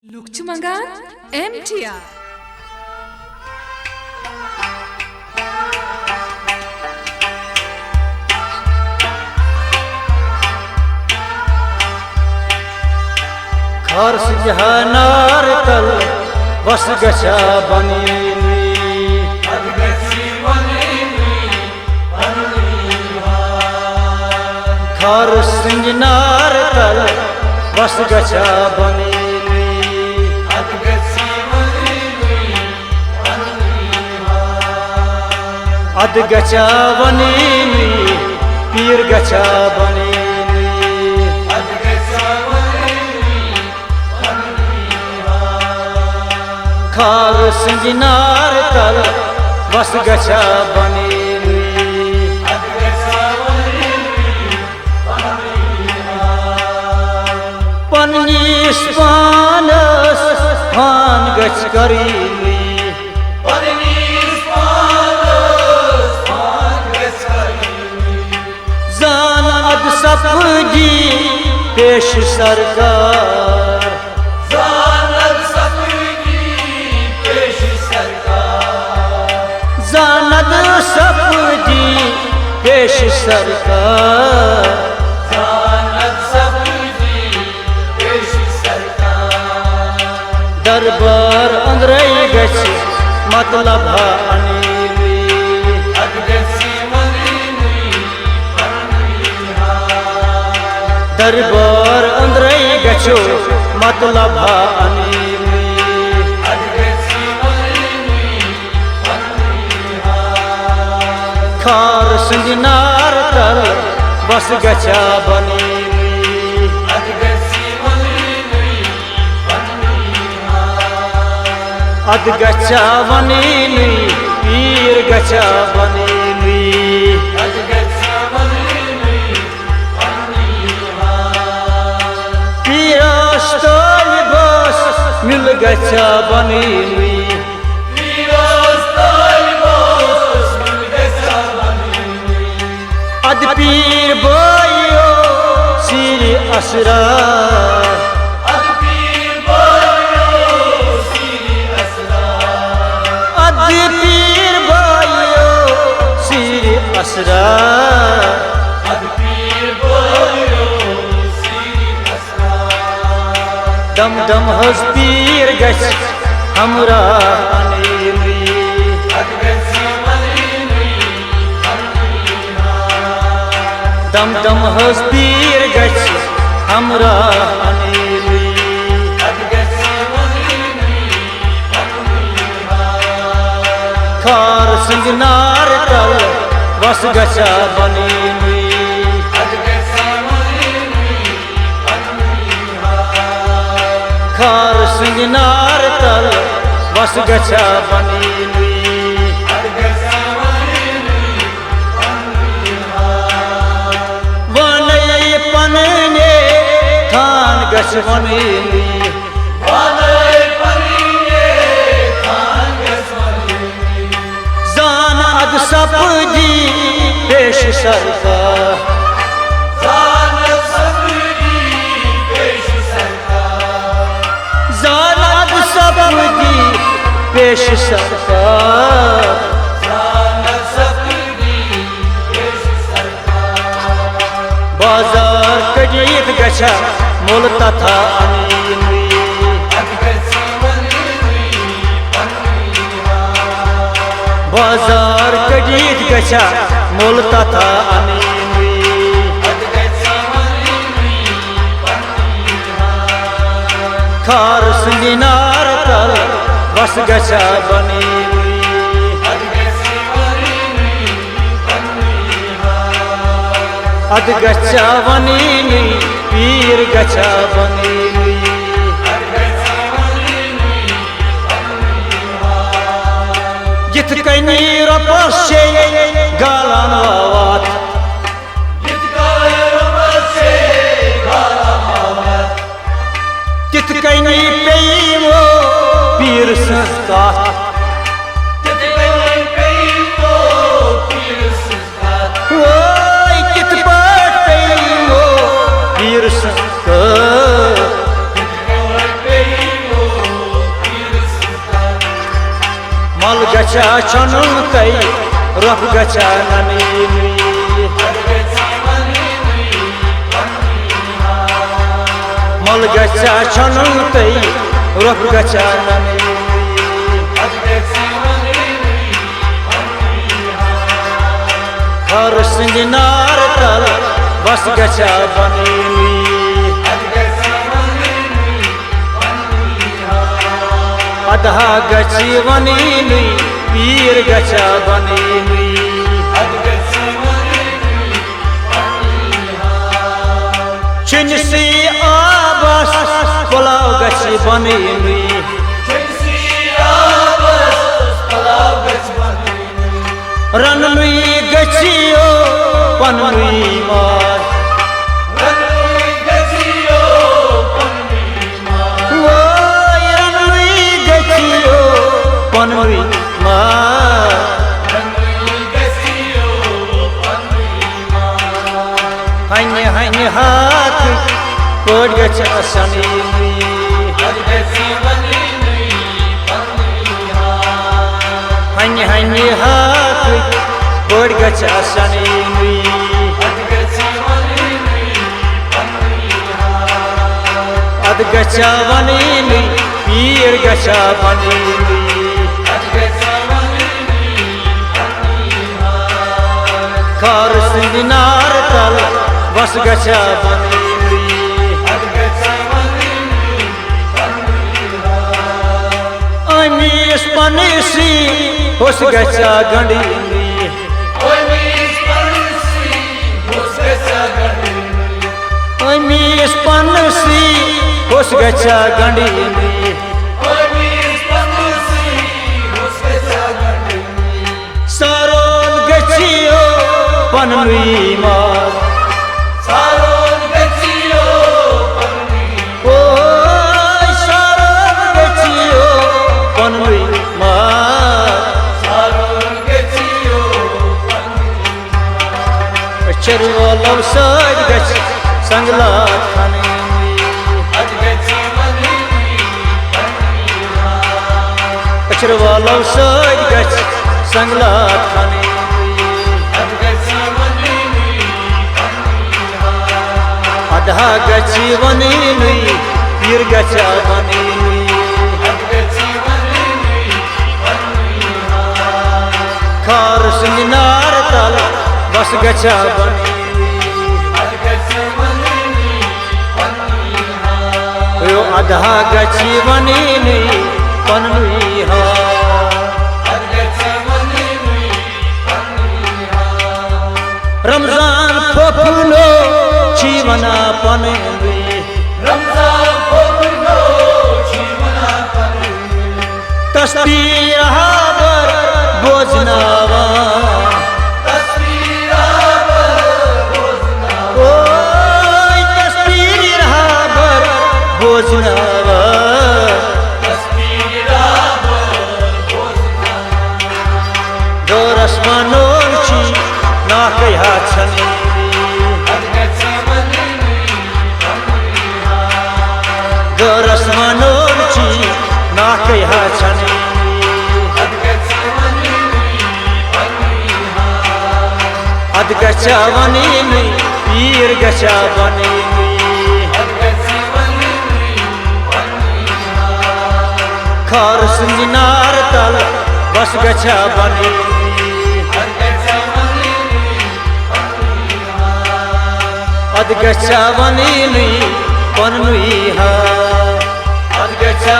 Lukçumangan MTR Kars jahanar tal was gacha bani Kars jahanar tal was gacha bani Ad gacha bani pir gacha bani Kars jahanar tal was gacha bani Panis panas han gach kari Zan ad sapji pesh sarkar Zanad sapji pesh sarkar Darbar andrai gach matlab hani Darbar andrai gacho matlab hani Kars jahanar tal was gacha bani Ad gacha bani pir gacha bani Pirastol bas mil gacha bani Ad pir bayo siri asrar Ad pir bayo siri asrar Dam dam has pir gach hamra anili Dam dam has pir gach hamra anili Kars jahanar tal was gacha bani Kars jahanar tal was gacha bani Vanai panne than gach bani Zan ad sapji pesh sarkar Zanad sapji pesh sarkar Bazar kajit gacha mol tatha ani Bazar kajit gacha mol tatha ani Kars jahanar tal was gacha bani Ad gacha bani pir gacha bani Git kani rapashe galan avat Git kani peimo pir sankat Oy git pat peimo pir sankat मल गचा छनुन तै rough गचा ननी मल गचा छनुन तै rough गचा ननी खर सिंजनार तल बस गचा बनी अधा गची बनी पीर गचा बनी छिनसी आबस पुलाव गची बनी रनमी गचियो पनमी मार पनवी मार हन्य हन्य हाथ पड़ गचा सनी हन्य हन्य हाथ पड़ गचा सनी अद गचा बनी पीर गचा बनी खर सिंजनार तल बस गचा बनी अमीस पनीसी होस गचा गंडी अमीस पनीसी होस गचा गंडी सारोन गचियो पनवी मार सारोन गचियो पनवी ओ सारोन गचियो पनवी मार सारोन गचियो पनवी चरवा लव सज गच संगला खाने चरवा लव सज गच संगला खाने अधा गची बनी पीर गचा बनी खार सिंजनार तल बस गचा बनी अधा गची बनी पनवी रमजान फफुलो जीवना पनवी तस्बीर हाबर बोझनावा ओ तस्बीर हाबर बोझनावा दोरस मनोची ना कहा छनी दोरस मनोची ना कहा छनी अद गचा बनी पीर गचा बनी खर सिंजनार तल बस गचा बनी अद गचा बनी पनवी अद गचा